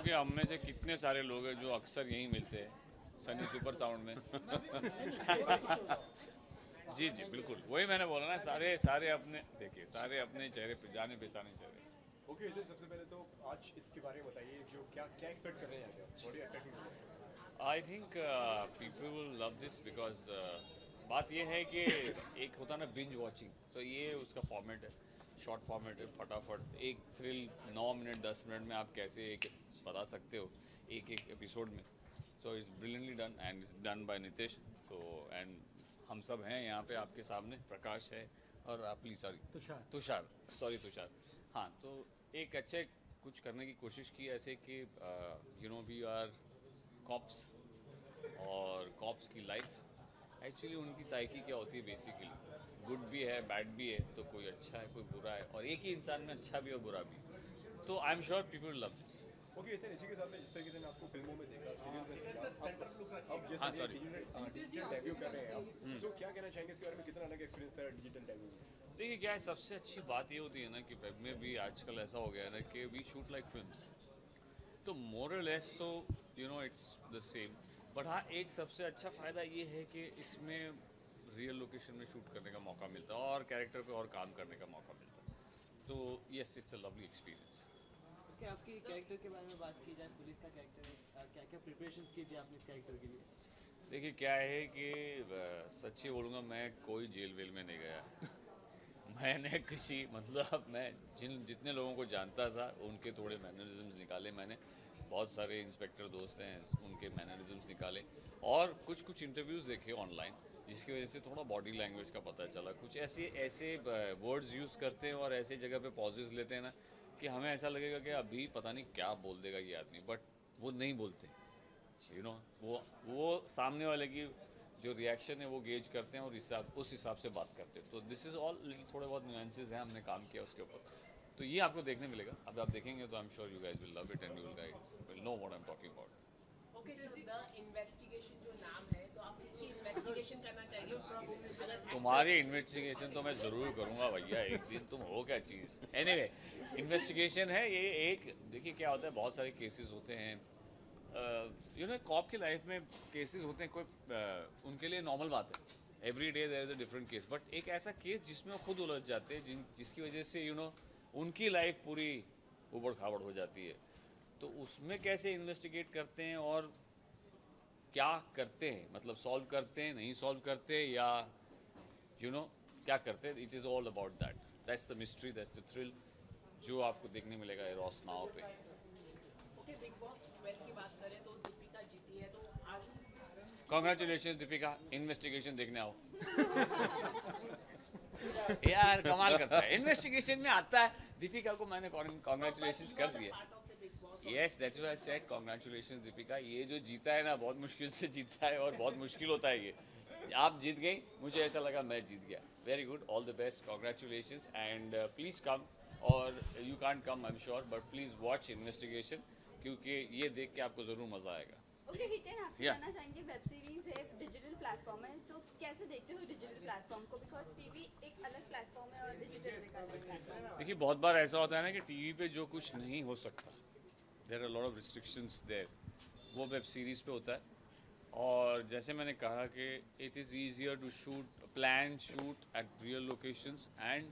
कि हम में से कितने सारे लोग हैं जो अक्सर यहीं मिलते हैं सनी सुपर साउंड में। जी जी बिल्कुल, वही मैंने बोला ना, सारे सारे अपने, देखिए सारे अपने चेहरे पे जाने पहचाने चेहरे। ओके इधर सबसे पहले तो आज इसके बारे में बताइए, जो क्या क्या एक्सपेक्ट कर रहे हैं आगे, what you expecting? I think people will love this because बात ये है कि एक होता ना बिंज वॉचिंग, तो ये उसका फॉर्मेट है, शॉर्ट फॉर्मेट है, फटाफट एक थ्रिल 9 मिनट 10 मिनट में आप कैसे एक बता सकते हो एक एक एपिसोड में। So it's brilliantly done and it's done by Nitesh. So and हम सब हैं यहाँ पे आपके सामने, प्रकाश है और please sorry Tushar. Tushar, sorry Tushar. हाँ, तो एक अच्छे कुछ करने की कोशिश की ऐसे कि you know we are cops, और कॉप्स की लाइफ एक्चुअली उनकी साइकी क्या होती है बेसिकली, गुड भी है बैड भी है, तो कोई अच्छा है कोई बुरा है, और एक ही इंसान में अच्छा भी और बुरा भी। तो आई am sure people love this. Okay इधर इसी के साथ में जिस तरीके से मैं आपको फिल्मों में देखा, सीरियल में देखा, अब हाँ, जैसे sorry. डिजिटल डेब्यू कर रहे हैं आप, तो क्या कहना चाहेंगे इसके बारे में, कितना अलग एक्सपीरियंस था डिजिटल डेब्यू में? देखिए क्या है, सबसे अच्छी बात ये होती है ना कि वेब में भी आजकल ऐसा हो गया है ना कि वी शूट लाइक फिल्म्स, तो मोर लेस तो you know it's the same. But हाँ, एक सबसे अच्छा फ़ायदा ये है कि इसमें रियल लोकेशन में शूट करने का मौका मिलता है और कैरेक्टर पे और काम करने का मौका मिलता है। तो yes, it's a lovely experience. Okay, आपकी कैरेक्टर के बारे में बात की जाए, पुलिस का कैरेक्टर है, क्या क्या प्रिपरेशन कीजिए आपने इस कैरेक्टर के लिए? देखिए क्या है कि सच्ची बोलूँगा, मैं कोई जेल वेल में नहीं गया। मैंने किसी मतलब मैं जितने लोगों को जानता था उनके थोड़े मैनरिज्म्स निकाले मैंने, बहुत सारे इंस्पेक्टर दोस्त हैं उनके मैनरिज्म्स निकाले, और कुछ कुछ इंटरव्यूज़ देखे ऑनलाइन जिसकी वजह से थोड़ा बॉडी लैंग्वेज का पता चला। कुछ ऐसे ऐसे वर्ड्स यूज़ करते हैं और ऐसे जगह पे पॉजेज लेते हैं ना कि हमें ऐसा लगेगा कि अभी पता नहीं क्या बोल देगा ये आदमी, बट वो नहीं बोलते, यू नो वो सामने वाले की जो रिएक्शन है वो गेज करते हैं और उस हिसाब से बात करते हैं। तो दिस इज़ ऑल थोड़े बहुत न्यूएंसेस हैं, हमने काम किया उसके ऊपर, तो ये आपको देखने मिलेगा। अब आप देखेंगे तो आई am sure you guys will love it and you will know what I am talking about. Okay sir, the investigation जो नाम है, तो आप इसकी इन्वेस्टिगेशन करना चाहिए अगर तुम्हारी इन्वेस्टिगेशन तो मैं ज़रूर करूँगा भैया, एक दिन तुम हो क्या चीज़। एनीवे, इन्वेस्टिगेशन है ये एक, देखिए क्या होता है, बहुत सारे केसेस होते हैं, यू नो कॉप की लाइफ में केसेस होते हैं, कोई उनके लिए नॉर्मल बात है, every day there is a different case, but एक ऐसा केस जिसमें वो खुद उलझ जाते हैं, जिसकी वजह से यू नो उनकी लाइफ पूरी उबड़ खाबड़ हो जाती है। तो उसमें कैसे इन्वेस्टिगेट करते हैं और क्या करते हैं, मतलब सॉल्व करते हैं, नहीं सॉल्व करते, या यू नो क्या करते हैं, it is all about that, that's the mystery, that's the thrill जो आपको देखने मिलेगा रॉस नाव पे। ओके, बिग बॉस 12 की बात करें तो दीपिका जीती है, तो आज कॉन्ग्रेचुलेशन दीपिका, इन्वेस्टिगेशन देखने आओ। यार कमाल करता है, इन्वेस्टिगेशन में आता है। दीपिका को मैंने कॉन्ग्रेचुलेशन कर दिया। Part of the big boss. Yes, that's why I said congratulation Deepika. ये जो जीता है ना, बहुत मुश्किल से जीता है और बहुत मुश्किल होता है ये। आप जीत गई, मुझे ऐसा लगा मैं जीत गया। Very good, all the best, congratulation and please come, और you can't come I am sure, but please watch investigation, क्योंकि ये देख के आपको ज़रूर मज़ा आएगा। ओके हितेन, आपसे Yeah. जानना चाहेंगे, वेब सीरीज है, डिजिटल प्लेटफॉर्म है, तो कैसे देखते हो डिजिटल प्लेटफॉर्म को? बिकॉज टीवी एक अलग प्लेटफॉर्म है और डिजिटल एक अलग प्लेटफॉर्म है। देखिए बहुत बार ऐसा होता है ना कि टीवी पे जो कुछ नहीं हो सकता, there are lot of restrictions there, वो वेब सीरीज़ पे होता है। और जैसे मैंने कहा कि it is easier to shoot plan shoot at real locations and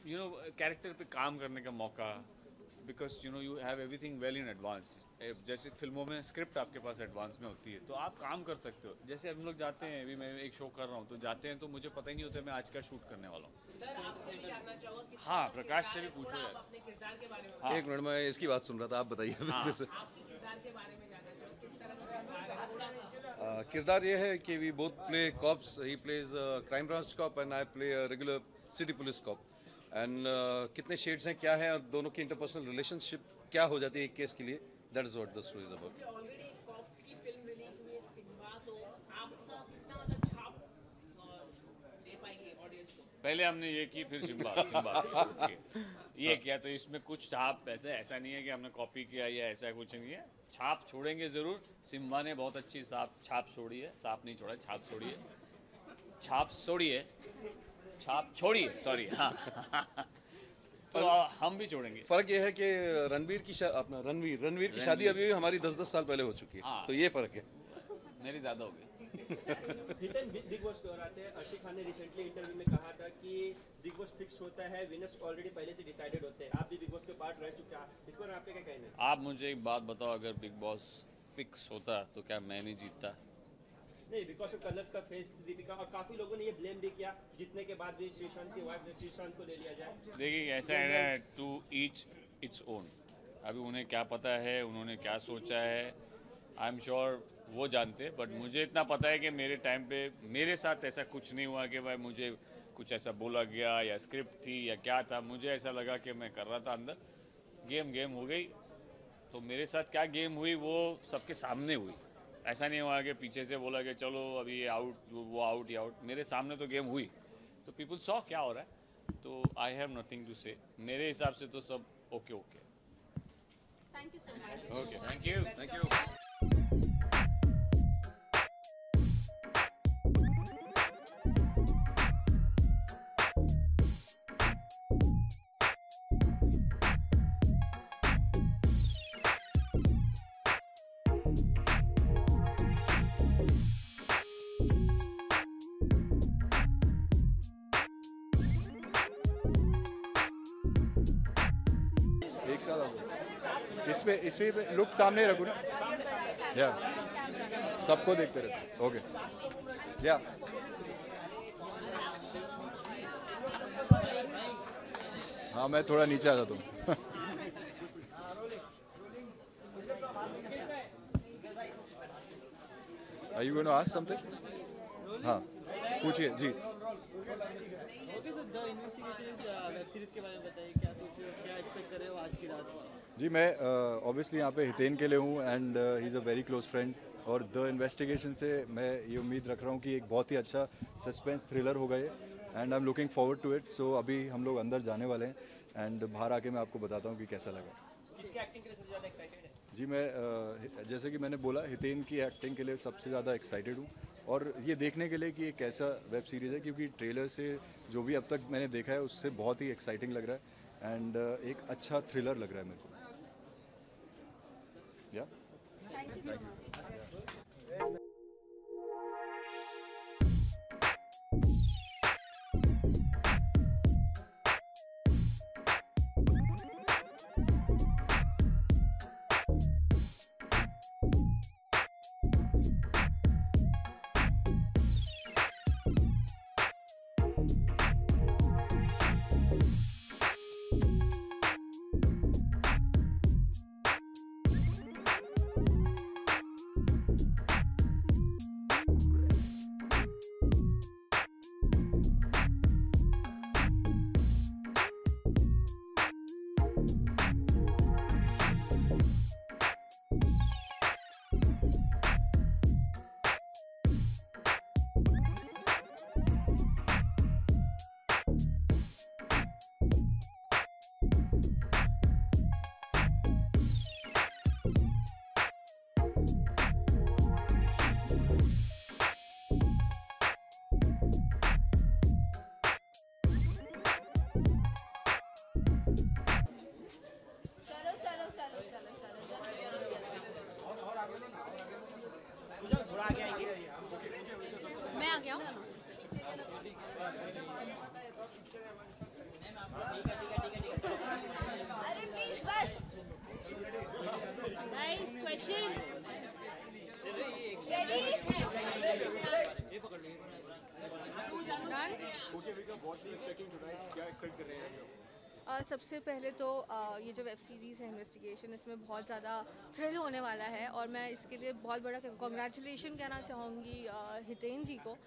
you know character पे काम करने का मौका, because you know you have everything well in advance. जैसे फिल्मों में स्क्रिप्ट आपके पास एडवांस में होती है, तो आप काम कर सकते हो। जैसे हम लोग जाते हैं, अभी मैं एक शो कर रहा हूँ, तो जाते हैं तो मुझे पता ही नहीं होता मैं आज क्या शूट करने वाला हूँ। सर, आपसे भी जानना चाहूंगा कि हाँ, प्रकाश से भी पूछो थोड़ा यार। आप अपने किरदार के बारे में हाँ। एक मिनट में इसकी बात सुन रहा था, आप बताइए। हाँ। जैसे आपके किरदार के बारे में जानना चाहूँ, किस तरह का किरदार है, थोड़ा सा। किरदार ये है कि we both play cops, he plays crime branch cop and I play regular city police cop. And कितने शेड्स हैं, क्या है, और दोनों की इंटरपर्सनल रिलेशनशिप क्या हो जाती है एक केस के लिए, that is what the story is about. Already cops की फिल्म रिलीज हुई है सिम्बा, तो आपका कितना मतलब छाप दे पाएंगे ऑडियंस को? पहले हमने ये की, फिर सिम्बा सिम्बा की, ये किया, तो इसमें कुछ छाप ऐसा नहीं है कि हमने कॉपी किया या ऐसा कुछ नहीं है, छाप छोड़ेंगे ज़रूर। सिम्बा ने बहुत अच्छी छाप छोड़ी है, छाप नहीं छोड़ा, छाप छोड़ी है, छाप छोड़ी है, छाप छोड़ी है, सॉरी। हाँ तो हम भी छोड़ेंगे। फर्क ये है कि रणवीर की शादी अभी हमारी 10-10 साल पहले हो चुकी है, हाँ। तो ये फर्क है। मेरी ज़्यादा हो गई। हितेन बिग बॉस की ओर आते हैं। अर्शी खान ने रिसेंटली इंटरव्यू में कहा था कि बिग बॉस फिक्स होता है, विनर्स ऑलरेडी पहले से डिसाइडेड होते हैं। आप भी बिग बॉस के पार्ट रह चुके हैं, इस पर आपके क्या कहना है? आप मुझे एक बात बताओ, अगर बिग बॉस फिक्स होता तो क्या मैं नहीं जीतता? नहीं, बिकॉज ऑफ कलर्स का फेस दीपिका, और काफी लोगों ने ये ब्लेम भी किया जीतने के बाद भी श्रीशांत की वाइफ श्रीशांत को ले लिया जाए। देखिए ऐसा है ना, टू ईच इट्स ओन। अभी उन्हें क्या पता है, उन्होंने क्या सोचा है, आई एम श्योर वो जानते। बट मुझे इतना पता है कि मेरे टाइम पे मेरे साथ ऐसा कुछ नहीं हुआ कि भाई मुझे कुछ ऐसा बोला गया या स्क्रिप्ट थी या क्या था। मुझे ऐसा लगा कि मैं कर रहा था अंदर, गेम हो गई। तो मेरे साथ क्या गेम हुई वो सबके सामने हुई। ऐसा नहीं हुआ कि पीछे से बोला कि चलो अभी आउट, वो आउट या आउट। मेरे सामने तो गेम हुई, तो पीपल सॉ क्या हो रहा है। तो आई हैव नथिंग टू से। मेरे हिसाब से तो सब okay. Thank you so much. Okay, thank you. एक साल हो गया। इसमें पे लुक सामने रखो ना, या सबको देखते रहते। ओके, या हाँ मैं थोड़ा नीचे आ जाता हूँ। Are you going to ask something? हाँ पूछिए जी। Okay sir, the investigation web series के बारे में बताइए, क्या सोच रहे हो, क्या एक्सपेक्ट कर रहे हो आज की रात को? जी मैं ऑब्वियसली यहाँ पे हितेन के लिए हूँ and he is a very close friend. और द इन्वेस्टिगेशन से मैं ये उम्मीद रख रहा हूँ कि एक बहुत ही अच्छा सस्पेंस थ्रिलर होगा ये, and I am looking forward to it. So अभी हम लोग अंदर जाने वाले हैं एंड बाहर आके मैं आपको बताता हूँ कि कैसा लगा। किसकी एक्टिंग के लिए सबसे ज़्यादा एक्साइटेड है? जी मैं जैसे कि मैंने बोला, हितेन की एक्टिंग के लिए सबसे ज़्यादा एक्साइटेड हूँ और ये देखने के लिए कि ये कैसा वेब सीरीज़ है, क्योंकि ट्रेलर से जो भी अब तक मैंने देखा है उससे बहुत ही एक्साइटिंग लग रहा है एंड एक अच्छा थ्रिलर लग रहा है मेरे को। या थैंक यू सो मच। मैं आ गया हूँ। अरे प्लीज बस। Nice questions. Ready? Done. Okay Vika, what are you expecting tonight? क्या एक्सपेक्ट कर रहे हैं आप? सबसे पहले तो ये जो वेब सीरीज़ है इन्वेस्टिगेशन, इसमें बहुत ज़्यादा थ्रिल होने वाला है और मैं इसके लिए बहुत बड़ा कॉन्ग्रेचुलेशन कहना चाहूँगी हितेन जी को।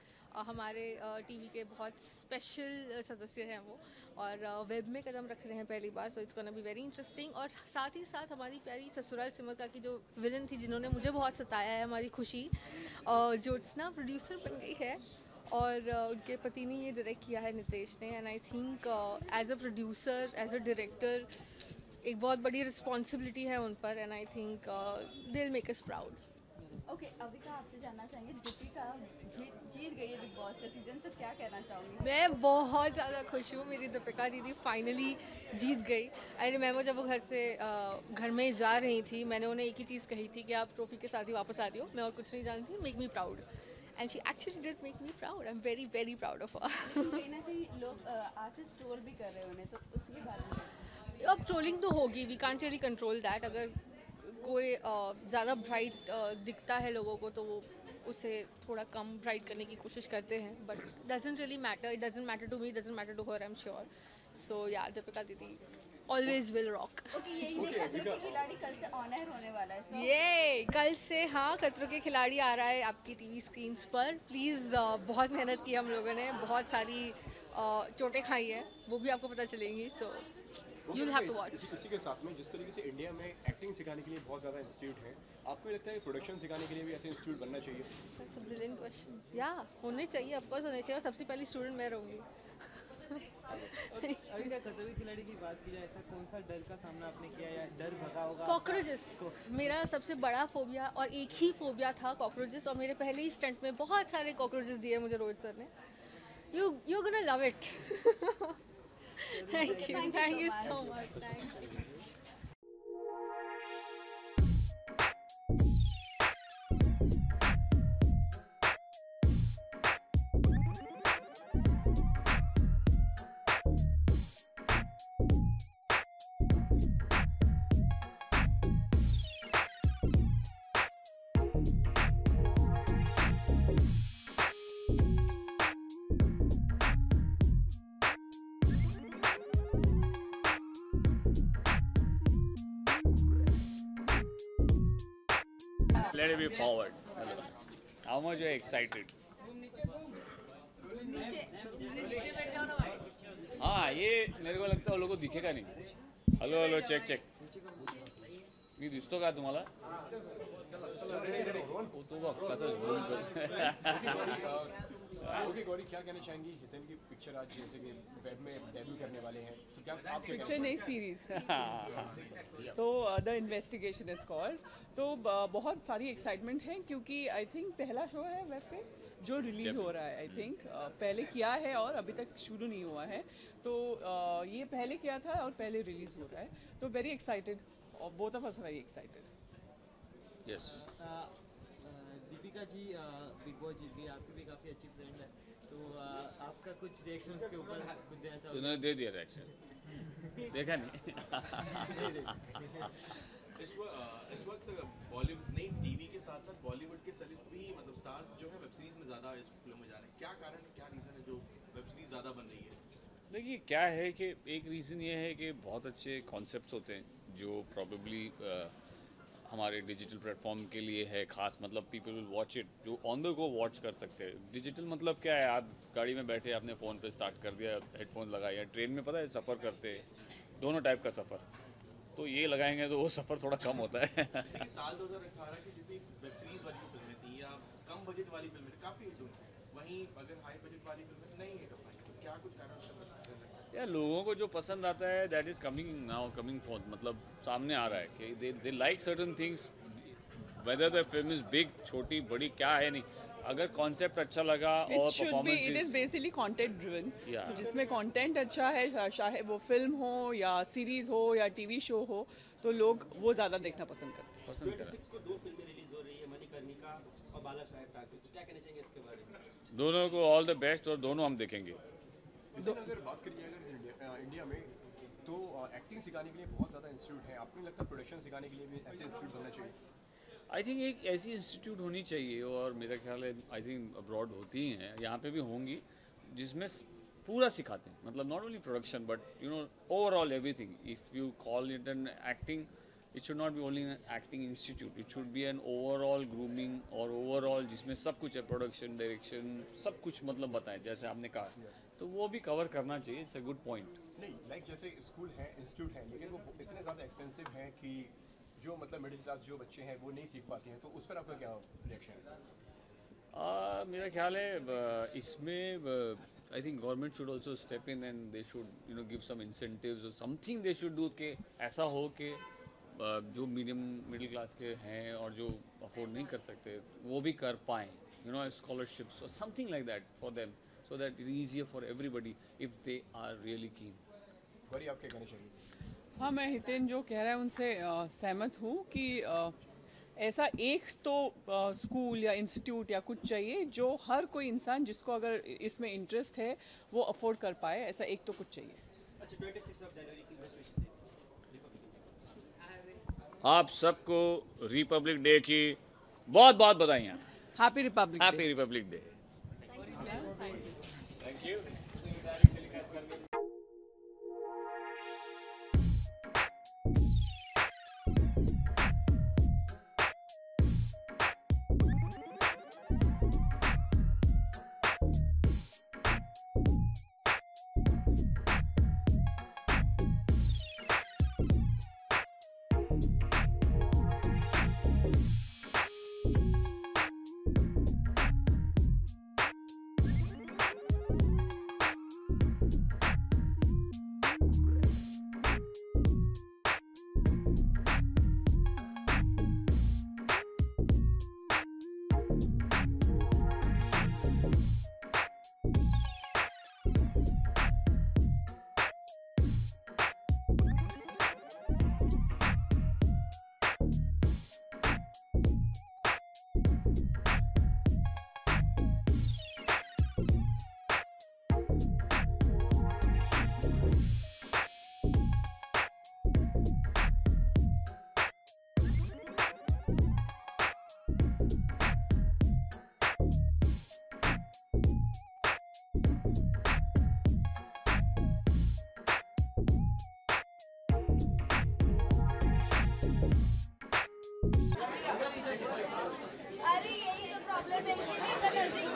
हमारे टीवी के बहुत स्पेशल सदस्य हैं वो, और वेब में कदम रख रहे हैं पहली बार। So it's gonna be very interesting. और साथ ही साथ हमारी प्यारी ससुराल सिमरका की जो विलन थी, जिन्होंने मुझे बहुत सताया है, हमारी खुशी, ज्योत्सना प्रोड्यूसर बन गई है और उनके पति ने ये डायरेक्ट किया है, नितेश ने। And I think as a producer, as a director, एक बहुत बड़ी रिस्पॉन्सिबिलिटी है उन पर, and I think they will make us proud. Okay, Avika आपसे जानना चाहेंगे, दीपिका जीत गई है बिग बॉस का सीजन, तो क्या कहना चाहूँगी? मैं बहुत ज़्यादा खुश हूँ। मेरी दीपिका दीदी फाइनली जीत गई। आई रिमेंबर जब वो घर में जा रही थी, मैंने उन्हें एक ही चीज़ कही थी कि आप ट्रॉफी के साथ ही वापस आ रही हो, मैं और कुछ नहीं जानती, make me proud. And she actually did make me proud. I am very very proud of her. कहीं ना कहीं लोग आर्टिस्ट ट्रोल भी कर रहे हैं उन्हें, तो उसके बारे में अब ट्रोलिंग तो होगी, we can't really control that. अगर कोई ज़्यादा ब्राइट दिखता है लोगों को तो वो उसे थोड़ा कम ब्राइट करने की कोशिश करते हैं, but doesn't really matter. It doesn't matter to me, doesn't matter to her, I am sure. So yeah, Deepika दीदी ऑलवेज विल रॉक। ओके, यही नहीं, खतरों के खिलाड़ी कल से ऑन एयर होने वाला है। So, ये कल से, हाँ, खतरों के खिलाड़ी आ रहा है आपकी टीवी स्क्रीन्स पर। प्लीज़, बहुत मेहनत की हम लोगों ने, बहुत सारी चोटें खाई है, वो भी आपको पता चलेंगी। So you will have to watch. इसी के साथ में जिस तरीके से इंडिया में एक्टिंग सिखाने के लिए बहुत ज़्यादा इंस्टीट्यूट हैं, आपको ये लगता है प्रोडक्शन सिखाने के लिए भी ऐसे इंस्टीट्यूट बनना चाहिए? That's a brilliant question. या, होने चाहिए, ऑफ कोर्स होने चाहिए, और सबसे पहली स्टूडेंट मैं रहूँगी। अभी क्या खतरों के खिलाड़ी की बात की जाए, ऐसा कौन सा डर का सामना आपने किया या डर भगा होगा? कॉकरोचेस मेरा सबसे बड़ा फोबिया, और एक ही फोबिया था, कॉकरोचेस। और मेरे पहले ही स्टंट में बहुत सारे कॉकरोचेस दिए मुझे रोहित सर ने। You gonna love it. Thank you so much. Thank you. Let it be forward. How much you are excited? नीचे हाँ, ये मेरे को लगता है वो लोगों को दिखेगा नहीं. Hello hello, check check. मी दिसतो का तुम्हाला? तो बघ कसं झूम कर. ओके गौरी, क्या कहना चाहेंगी? हितेन की पिक्चर आज जैसे कि वेब में डेब्यू करने वाले हैं, तो क्या आप पिक्चर नहीं सीरीज तो द इन्वेस्टिगेशन इट्स कॉल्ड। तो बहुत सारी एक्साइटमेंट है क्योंकि आई थिंक पहला शो है वेब पे जो रिलीज हो रहा है। आई थिंक पहले किया है और अभी तक शुरू नहीं हुआ है, तो ये पहले किया था और पहले रिलीज हो रहा है, तो वेरी एक्साइटेड, और both of us very excited. Yes. Deepika ji Bigg Boss जीत गई, आपकी भी काफ़ी अच्छी फ्रेंड है, तो आपका कुछ रिएक्शन उसके ऊपर कुछ देना चाहोगे? उन्होंने दे दिया रिएक्शन, देखा नहीं. इस वक्त बॉलीवुड नहीं, टीवी के साथ साथ बॉलीवुड के सभी मतलब स्टार्स जो है वेब सीरीज में ज़्यादा इस फिल्म में जा रहे हैं, क्या कारण, क्या रीज़न है जो वेब सीरीज ज़्यादा बन रही है? देखिए क्या है कि एक रीज़न ये है कि बहुत अच्छे कॉन्सेप्ट्स होते हैं जो प्रॉबेबली हमारे डिजिटल प्लेटफॉर्म के लिए है खास, मतलब पीपल विल वॉच इट, जो ऑन द गो वॉच कर सकते हैं. डिजिटल मतलब क्या है, आप गाड़ी में बैठे आपने फ़ोन पे स्टार्ट कर दिया, हेडफोन लगाया, ट्रेन में पता है सफ़र करते दोनों टाइप का सफ़र, तो ये लगाएंगे तो वो सफ़र थोड़ा कम होता है. जैसे कि साल 2018 की जितनी वेब सीरीज वाली फिल्में थी या कम बजट वाली फिल्में काफ़ी हिट हुई, वहीं अगर हाई बजट वाली फिल्में नहीं हिट हो पाई, तो क्या कुछ कारण है? यार लोगों को जो पसंद आता है that is coming now, coming for, मतलब सामने आ रहा है कि they like certain things, whether the film is big, छोटी बड़ी क्या है नहीं, अगर कॉन्सेप्ट अच्छा लगा और performance it is basically content driven, Yeah. जिसमें कंटेंट अच्छा है, चाहे वो फिल्म हो या सीरीज हो या टीवी शो हो, तो लोग वो ज़्यादा देखना पसंद करते हैं। 26 को 2 फिल्में रिलीज हो रही है, मणिकर्णिका और बाला साहेब ठाकरे, तो क्या कहना चाहेंगे इसके बारे में? दोनों को ऑल द बेस्ट, और दोनों हम देखेंगे. अगर बात करिए अगर इंडिया में, तो एक्टिंग सिखाने के लिए बहुत ज़्यादा इंस्टीट्यूट हैं, आपको नहीं लगता प्रोडक्शन सिखाने के लिए भी ऐसे इंस्टीट्यूट बनना चाहिए? आई थिंक एक ऐसी इंस्टीट्यूट होनी चाहिए, और मेरा ख्याल है आई थिंक अब्रॉड होती ही हैं, यहाँ पे भी होंगी, जिसमें पूरा सिखाते हैं, मतलब not only production but you know overall everything. If you call it an acting, it should not be only an acting institute, it should be an overall grooming, और ओवरऑल जिसमें सब कुछ है, प्रोडक्शन, डायरेक्शन, सब कुछ मतलब बताएं, जैसे आपने कहा, तो वो भी कवर करना चाहिए. It's a good point. नहीं, लाइक जैसे स्कूल हैं, इंस्टीट्यूट हैं, लेकिन वो इतने ज़्यादा एक्सपेंसिव हैं कि जो मतलब मिडिल क्लास जो बच्चे हैं वो नहीं सीख पाते हैं, तो उस पर आपका क्या रिएक्शन है? मेरा ख्याल है इसमें I think government should also step in and they should give some incentives और समथिंग दे शुड डू, कि ऐसा हो कि जो मिडिल क्लास के हैं और जो अफोर्ड नहीं कर सकते वो भी कर पाएँ, स्कॉलरशिप्स और something like that for them, so that it is easier for everybody if they are really keen. Gauri आप क्या कहना चाहेंगे? हाँ, मैं हितेन जो कह रहा है उनसे सहमत हूँ कि ऐसा एक तो स्कूल या इंस्टीट्यूट या कुछ चाहिए जो हर कोई इंसान जिसको अगर इसमें इंटरेस्ट है वो अफोर्ड कर पाए, ऐसा एक तो कुछ चाहिए। अच्छा, 26 जनवरी की बेस्ट विशेस आप सबको रिपब्लिक डे की बहुत बहुत बधाइयाँ। Happy Republic happy Republic day. Thank you.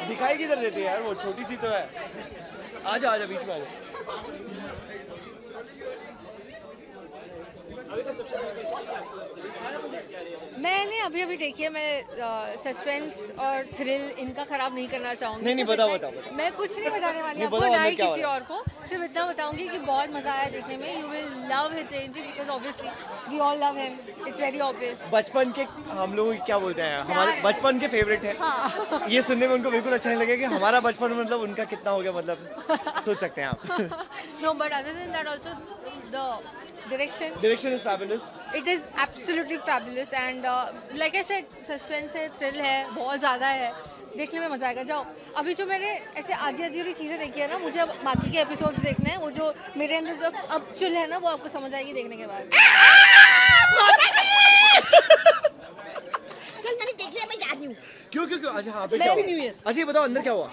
दिखाई किधर देती है यार, वो छोटी सी तो है। आजा आजा बीच में आजा। मैंने अभी देखी है, मैं सस्पेंस और थ्रिल इनका खराब नहीं करना चाहूँगी। नहीं बताओ। मैं कुछ नहीं बताने वाली आपको, ना ही किसी और को। सिर्फ इतना बताऊंगी कि बहुत मजा आया देखने में। You will love Hiten ji because obviously we all love him, it's very obvious. बचपन के हम लोग क्या बोलते हैं, हमारे बचपन के फेवरेट है। हाँ। ये सुनने में उनको बिल्कुल अच्छा नहीं लगेगा कि हमारा बचपन मतलब उनका कितना हो गया, मतलब सोच सकते हैं आप। No but other than that also the direction is fabulous. It is absolutely fabulous and like I said, suspense है, thrill है, बहुत ज़्यादा है, देखने में मजा आएगा। जाओ, अभी जो मैंने ऐसे आधी चीज़ें देखी है ना, मुझे अब बाकी के एपिसोड्स देखने हैं। वो जो मेरे अंदर जो अब चुल है ना, वो आपको समझ आएगी देखने के बाद। चल मैंने देख लिया, मैं जा रही हूँ। क्यों अच्छा हाँ पे क्या हुआ? अच्छा ये बताओ अंदर क्या हुआ?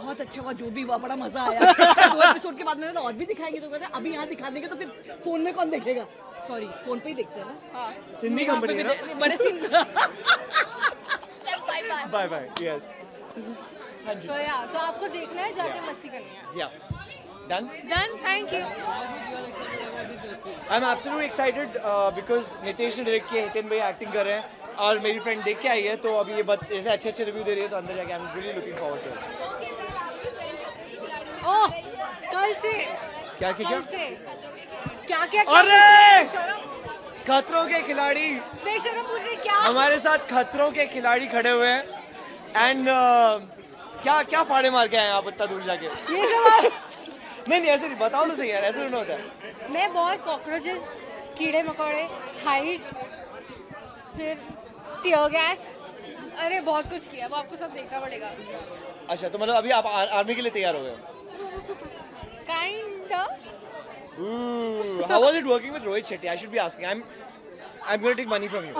बहुत अच्छा हुआ, जो भी हुआ बड़ा मजा आया। 2 एपिसोड के बाद मैंने और भी दिखाएंगे तो कहते हैं अभी यहाँ दिखा देंगे तो फिर फोन में कौन देखेगा? सॉरी, फोन पे ही देखते हैं ना। सिंधी कंपनी है ना, बड़े सिंधी। Bye bye. यस हाँ जी। तो आपको देखना है, जाके मस्ती करनी है। जी done thank you. I am absolutely excited because Nitesh ने डायरेक्ट किया, हितेन भाई एक्टिंग कर रहे हैं और मेरी फ्रेंड देख के आई है, तो अभी ये ऐसे अच्छे रिव्यू दे रही है, तो अंदर जाके I am really looking forward to it. Oh कल से क्या अरे खतरों के खिलाड़ी बेशरम पूछ रहे क्या? हमारे साथ खतरों के खिलाड़ी खड़े हुए हैं एंड क्या फाड़े मार के आए आप इतना दूर जाके? ये सवाल नहीं ऐसे नहीं, बताओ ना सही यार, ऐसे नहीं होता है। मैं बहुत कॉकरोचेस, कीड़े मकोड़े, हाइट, फिर टीयर गैस, अरे बहुत कुछ किया, वो आपको सब देखना पड़ेगा। अच्छा तो मतलब अभी आप आर्मी के लिए तैयार हो गए? Kind of. How was it working with Rohit Shetty? I should be asking. I'm going to take money from you.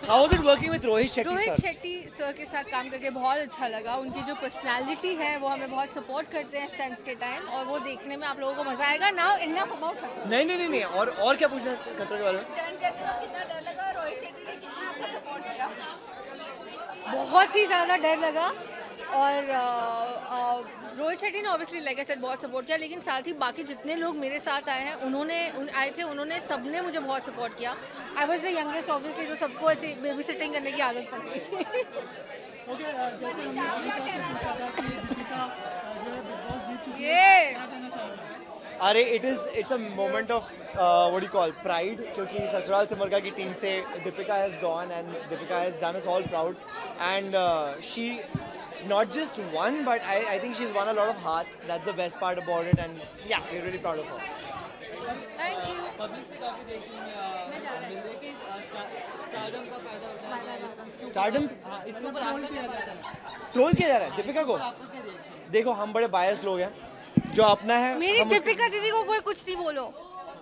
How was it working with Rohit Shetty sir? Rohit Shetty sir के साथ काम करके बहुत अच्छा लगा। उनकी जो पर्सनालिटी है वो हमें बहुत सपोर्ट करते हैं स्टंट्स के टाइम, और वो देखने में आप लोगों को मजा आएगा। नाउ इनफ अबाउट खतरों। नहीं और क्या पूछना है खतरों के बारे में? स्टंट करते वक्त कितना डर लगा, रोहित शेट्टी ने कितना आपका सपोर्ट किया? बहुत ही ज़्यादा डर लगा, और रोहित शेट्टी ने ऑब्वियसली लाइक आई सेड बहुत सपोर्ट किया, लेकिन साथ ही बाकी जितने लोग मेरे साथ आए हैं उन्होंने सबने मुझे बहुत सपोर्ट किया। I was the youngest obviously, जो सबको ऐसे बेबी सिटिंग करने की आदत पड़ गई। अरे it's a moment of what do you call pride, क्योंकि ससुराल सिमरका की टीम से Deepika has gone and Deepika has done us all proud and she not just won, but I think she's won a lot of hearts. That's the best part about it, and yeah, we're really proud of her. Thank you. Public से काफी reaction मिल रही है कि stardom का फायदा उठाया जा रहा है। स्टारडम हाँ, इसके ऊपर ट्रोल किया जाता है। ट्रोल किया जा रहा है दीपिका को। आपका क्या रिएक्शन? देखो हम बड़े बायस लोग हैं, जो अपना है मेरी हम उसको- दीपिका दीदी को कोई कुछ नहीं बोलो।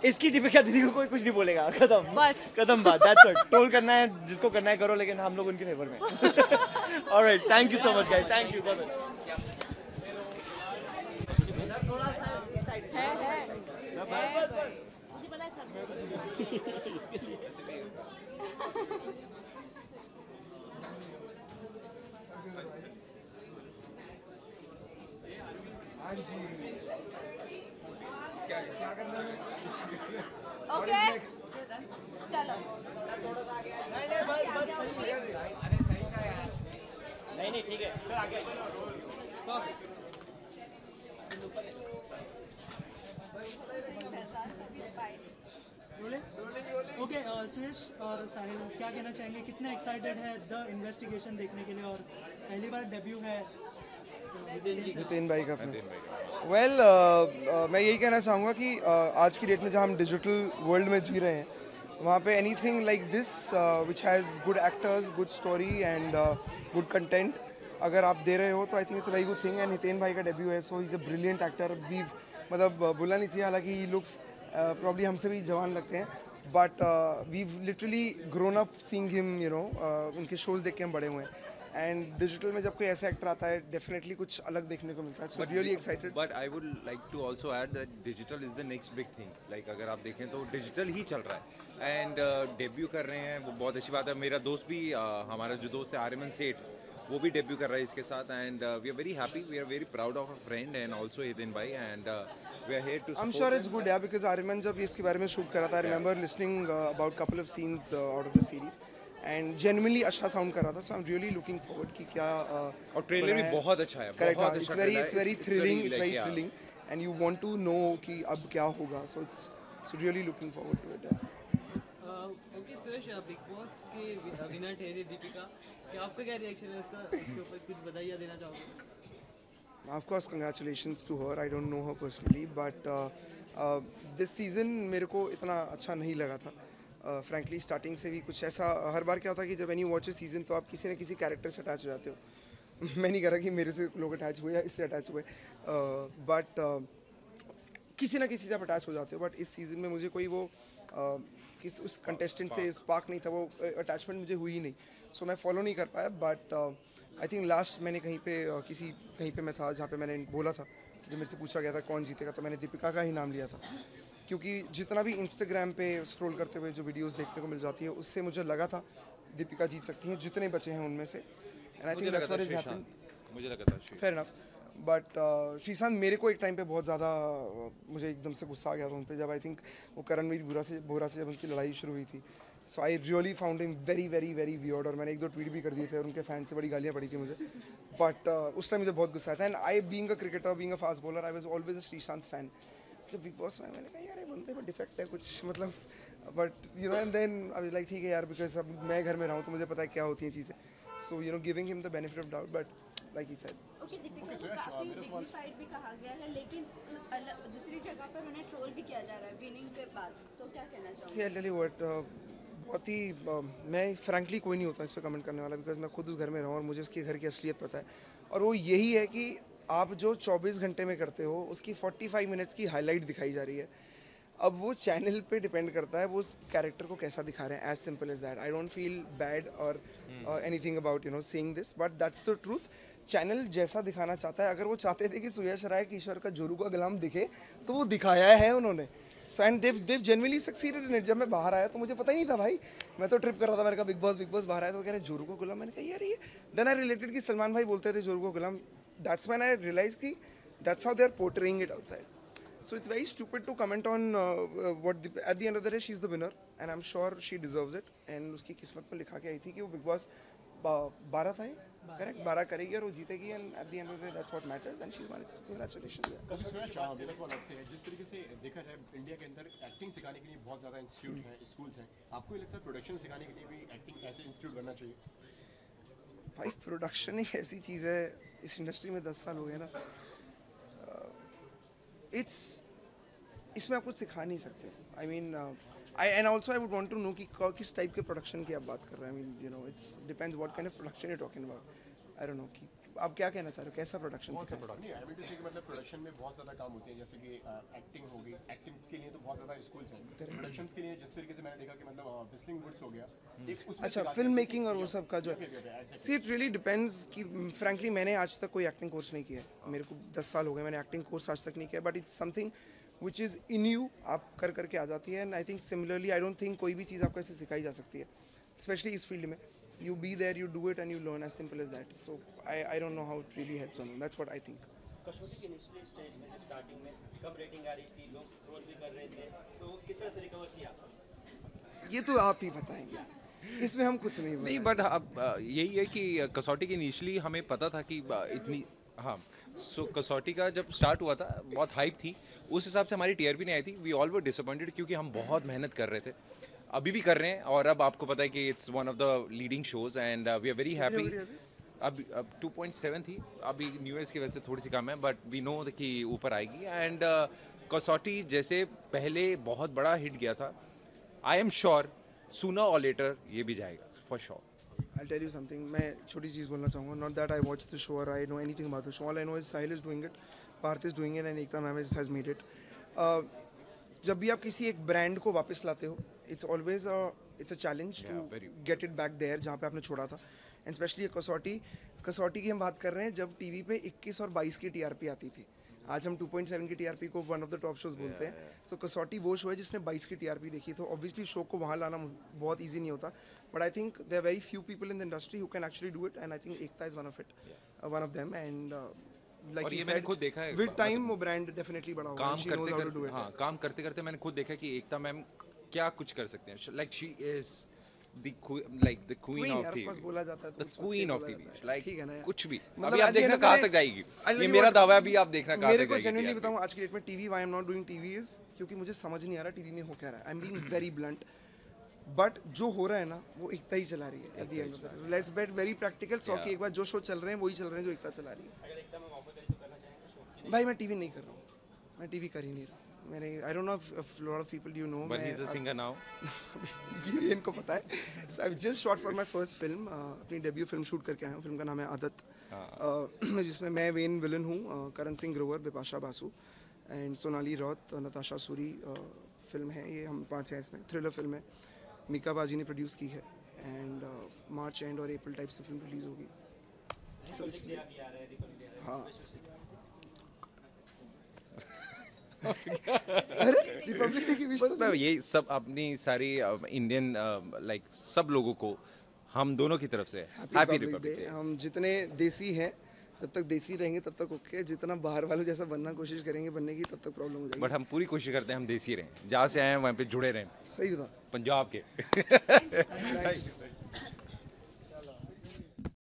इसकी दीपिका दीदी को कोई कुछ नहीं बोलेगा, खत्म बस। खत्म बात, दैट्स इट। ट्रोल करना है जिसको करना है करो, लेकिन हम लोग उनके फेवर में। Alright, thank you so much guys, thank you, bye bye. Okay चलो नहीं ठीक है सर आगे ओके सुयश और साहिल क्या कहना चाहेंगे, कितना एक्साइटेड है द इन्वेस्टिगेशन देखने के लिए, और पहली बार डेब्यू है हितेन भाई का अपने। वेल मैं यही कहना चाहूँगा कि आज की डेट में जहाँ हम डिजिटल वर्ल्ड में जी रहे हैं, वहाँ पे anything like this which has good actors, good story and good content अगर आप दे रहे हो तो I think it's a very good thing. And Hiten भाई का डेब्यू है, so he is a brilliant actor. We मतलब बोलना नहीं चाहिए, हालांकि ही लुक्स प्रॉब्ली हमसे भी जवान लगते हैं, but we literally grown up seeing him, you know, उनके शोज़ देख के हम बड़े हुए हैं। एंड डिजिटल में जब कोई ऐसा एक्टर आता है, डेफिनेटली कुछ अलग देखने को मिलता है। So really excited. But I would like to also add that digital is the next big thing. Like अगर आप देखें तो डिजिटल ही चल रहा है एंड डेब्यू कर रहे हैं, वो बहुत अच्छी बात है। मेरा दोस्त भी हमारा जो दोस्त है आर्यमन सेठ, वो भी डेब्यू कर रहा है इसके साथ and we are very happy, we are very proud of a friend and also Hiten भाई and we are here to I am sure it's good, yeah because Aryaman जब इसके बारे में शूट कर रहा था, I remember listening about couple of scenes out of the series and genuinely अच्छा sound कर रहा था। So I am really looking forward कि क्या और ट्रेलर भी बहुत अच्छा है। Correct, it's very thrilling, it's very thrilling and you want to know कि अब क्या होगा। So it's really looking forward to it. Okay Suyash, Bigg Boss के विनर ठहरी दीपिका, क्या आपका क्या रिएक्शन है उसके ऊपर, कुछ बधाइयाँ देना चाहोगे? Of course, congratulations to her. I don't know her personally, but this season मेरे को इतना अच्छा नहीं लगा था। Frankly, starting से भी कुछ ऐसा हर बार क्या होता है कि जब when you watch a season तो आप किसी न किसी कैरेक्टर से अटैच हो जाते हो। मैं नहीं कह रहा कि मेरे से लोग अटैच हुए या इससे अटैच हुए, बट किसी न किसी से आप अटैच हो जाते हो। बट इस सीज़न में मुझे कोई वो किस उस कंटेस्टेंट से स्पार्क नहीं था, वो अटैचमेंट मुझे हुई नहीं, सो मैं फॉलो नहीं कर पाया। बट आई थिंक लास्ट मैंने कहीं पे मैं था जहाँ पे मैंने बोला था, जो मेरे से पूछा गया था कौन जीतेगा, तो मैंने दीपिका का ही नाम लिया था, क्योंकि जितना भी इंस्टाग्राम पे स्क्रॉल करते हुए जो वीडियोस देखने को मिल जाती है, उससे मुझे लगा था दीपिका जीत सकती हैं, जितने बचे हैं उनमें से। And I think that's what is happened, मुझे लगा था फेयर इनफ। बट श्रीशांत मेरे को एक टाइम पे बहुत ज़्यादा मुझे एकदम से गुस्सा आ गया था उन पर, जब आई थिंक वो करणवीर बोरा से जब उनकी लड़ाई शुरू हुई थी। So I really found him very very very weird, और मैंने एक दो ट्वीट भी कर दिए थे और उनके फैन से बड़ी गालियाँ पड़ी थी मुझे। बट उस टाइम मुझे बहुत गुस्सा आया था। And I being a cricketer, being a fast bowler, I was always a Sreesanth fan. जब बिग बॉस में मैंने कहा यार ये बंदे में डिफेक्ट है कुछ, मतलब, but you know, and then I was like ठीक है यार, बिकॉज अब मैं घर में रहा हूँ तो मुझे पता है क्या होती हैं चीज़ें। So you know, giving him the benefit of doubt, but like he said. Okay, Deepika को काफी डिग्निफाइड भी कहा गया है, लेकिन दूसरी जगह पर उन्हें ट्रोल भी किया जा रहा है विनिंग के बाद, तो क्या कहना चाहोगे? सी आई टेल यू व्हाट, बहुत ही मैं फ्रैंकली कोई नहीं होता इस पर कमेंट करने वाला, बिकॉज मैं खुद उस घर में रहा हूँ और मुझे उसके घर की असलियत पता है। और वो यही है कि आप जो 24 घंटे में करते हो, उसकी 45 मिनट्स की हाईलाइट दिखाई जा रही है। अब वो चैनल पे डिपेंड करता है वो उस कैरेक्टर को कैसा दिखा रहे हैं, as simple as that. I don't feel bad or anything about, you know, saying this, but that's the truth. Channel जैसा दिखाना चाहता है, अगर वो चाहते थे कि सुयश राय किशोर का जोरू का गुलाम दिखे, तो वो दिखाया है उन्होंने। So and Dev genuinely succeeded in it. जब मैं बाहर आया तो मुझे पता ही नहीं था भाई, मैं तो ट्रिप कर रहा था, मैंने कहा बिग बॉस बाहर आया तो कह रहे जोरू का गुलाम, मैंने कहा यार ये, देन आई रिलेटेड कि सलमान भाई बोलते थे जोरू का गुलाम, दैट्स व्हेन आई रियलाइज कि that's how they are portraying it outside. So it's very stupid to comment on what at the end of the day she's the winner and I'm sure she deserves it, and उसकी किस्मत में लिखा के आई थी कि वो big boss 12 था, correct 12 करेगी और वो जीतेगी, and eight the end of the day that's what matters and she von. Congratulations. मेरा सवाल आपसे है, जिस तरीके से देखा जाए इंडिया के अंदर एक्टिंग सिखाने के लिए बहुत ज़्यादा इंस्टीट्यूट हैं, स्कूल्स हैं, आपको ये लगता है प्रोडक्शन सिखाने के लिए भी एक्टिंग ऐसे इंस्टीट्यूट बनना चाहिए? भाई प्रोडक्शन एक ऐसी चीज़ है, इस इंडस्ट्री में 10 साल हो गए ना, इट्स इसमें आप कुछ सिखा नहीं सकते. I mean, and also I would want to know कि किस टाइप के प्रोडक्शन की आप बात कर रहे हैं. I mean, you know, it depends what kind of production you're talking about. I don't know कि आप क्या कहना चाह रहे हो, कैसा प्रोडक्शन कौन सा प्रोडक्ट? नहीं, आई मीन टू से कि मतलब प्रोडक्शन में बहुत ज़्यादा काम होते हैं, जैसे कि एक्टिंग हो गई. एक्टिंग के लिए तो बहुत ज़्यादा स्कूल्स हैं. प्रोडक्शंस के लिए जिस तरीके से मैंने देखा कि मतलब विस्लिंग वुड्स हो गया, एक उसमें अच्छा, फिल्म मेकिंग और वो सब का जो है. सी इट रियली डिपेंड्स कि फ्रैंकली मैंने आज तक कोई एक्टिंग कोर्स नहीं किया है. मेरे को 10 साल हो गए, मैंने एक्टिंग कोर्स आज तक नहीं किया. But it's something which is in you, आप कर करके आ जाती है. And I think similarly I don't think कोई भी चीज़ आपको ऐसे सिखाई जा सकती है, स्पेशली इस फील्ड में. You be there, you do it, and you learn. As simple as that. So I don't know how it really helps on. That's what I think. कसौटी के इनिशियल स्टेज में स्टार्टिंग में कम rating आ रही थी, लोग troll भी कर रहे थे, तो किस तरह से रिकवर किया? ये तो आप ही बताएंगे, इसमें हम कुछ नहीं. नहीं, बट अब यही है कि कसौटी के इनिशियली हमें पता था कि इतनी, हाँ, सो कसौटी का जब स्टार्ट हुआ था बहुत हाइप थी, उस हिसाब से हमारी टीआरपी नहीं आई थी. वी ऑल वर डिसअपॉइंटेड क्योंकि हम बहुत मेहनत कर रहे थे, अभी भी कर रहे हैं, और अब आपको पता है कि it's one of the leading shows and we are very happy. अब 2.7 थी, अभी न्यू ईयर्स की वजह से थोड़ी सी कम है, बट वी नो कि ऊपर आएगी. एंड कसौटी जैसे पहले बहुत बड़ा हिट गया था, आई एम श्योर सूनर और लेटर ये भी जाएगा for sure. I'll tell you something. मैं छोटी चीज़ बोलना चाहूँगा. Not that I watched the show or I know anything about the show. All I know is Sahil is doing it, Parth is doing it, and Ekta ma'am has made it. जब भी आप किसी एक brand को वापस लाते हो, it's always a challenge to get it back there जहाँ पे आपने छोड़ा था. And especially कसौटी की हम बात कर रहे हैं जब टीवी पे 21 और 22 की टीआरपी आती थी. आज हम 2.7 की टीआरपी को one of the top shows बोलते हैं. सो कसौटी वो शो है जिसने 22 की टीआरपी देखी, तो ऑब्वियसली शो को वहाँ लाना बहुत ईजी नहीं होता. But I think there are very few people in the industry who can actually do it, and I think Ekta is one of them. And और ये मैंने खुद देखा है, विद टाइम वो ब्रांड डेफिनेटली बड़ा होगा. काम करते करते मैंने खुद देखा कि एकता मैम क्या कुछ कर सकते हैं. Like she is the queen of TV. बोला जाता है the queen of TV. Like ठीक है ना, कुछ भी. मतलब अभी आप देखना कहाँ तक जाएगी. ये मेरा दावा है, अभी आप देखना कहाँ तक जाएगी. मेरे को जेन्युइनली बताऊँ आज की डेट में TV why I am not doing TV is क्योंकि मुझे समझ नहीं आ रहा टीवी में हो क्या रहा है. I am being very blunt. But जो हो रहा है ना वो एकता ही चला रही है. At the end of the day let's be very practical. So कि एक बार जो शो चल रहे हैं वही चल रहे हैं जो एकता चला रही है. भाई मैं टीवी नहीं कर रहा हूँ, मैं टीवी कर ही नहीं रहा. मेरे I don't know if lot of people you know, but he is a singer now. ये इनको पता है. So I just shot for my first film. अपनी डेब्यू फिल्म शूट करके आया हूँ. फिल्म का नाम है आदत, जिसमें मैं मेन विलन हूँ. करण सिंह ग्रोवर, बिपाशा बासु एंड सोनाली रॉत, नताशा सूरी फिल्म है ये. हम 5 हैं इसमें. थ्रिलर फिल्म है, मीका बाजी ने प्रोड्यूस की है. एंड मार्च एंड और अप्रैल टाइप से फिल्म रिलीज होगी. सो इसलिए हाँ. अरे रिपब्लिक डे की विश बस मैं ये सब अपनी सारी इंडियन लाइक सब लोगों को हम दोनों की तरफ से हैप्पी रिपब्लिक डे. हम जितने देसी हैं जब तक देसी रहेंगे तब तक ओके. जितना बाहर वालों जैसा बनना कोशिश करेंगे बनने की तब तक प्रॉब्लम हो जाएगी. बट हम पूरी कोशिश करते हैं हम देसी रहें, जहाँ से आए हैं वहाँ पे जुड़े रहें. सही था पंजाब के.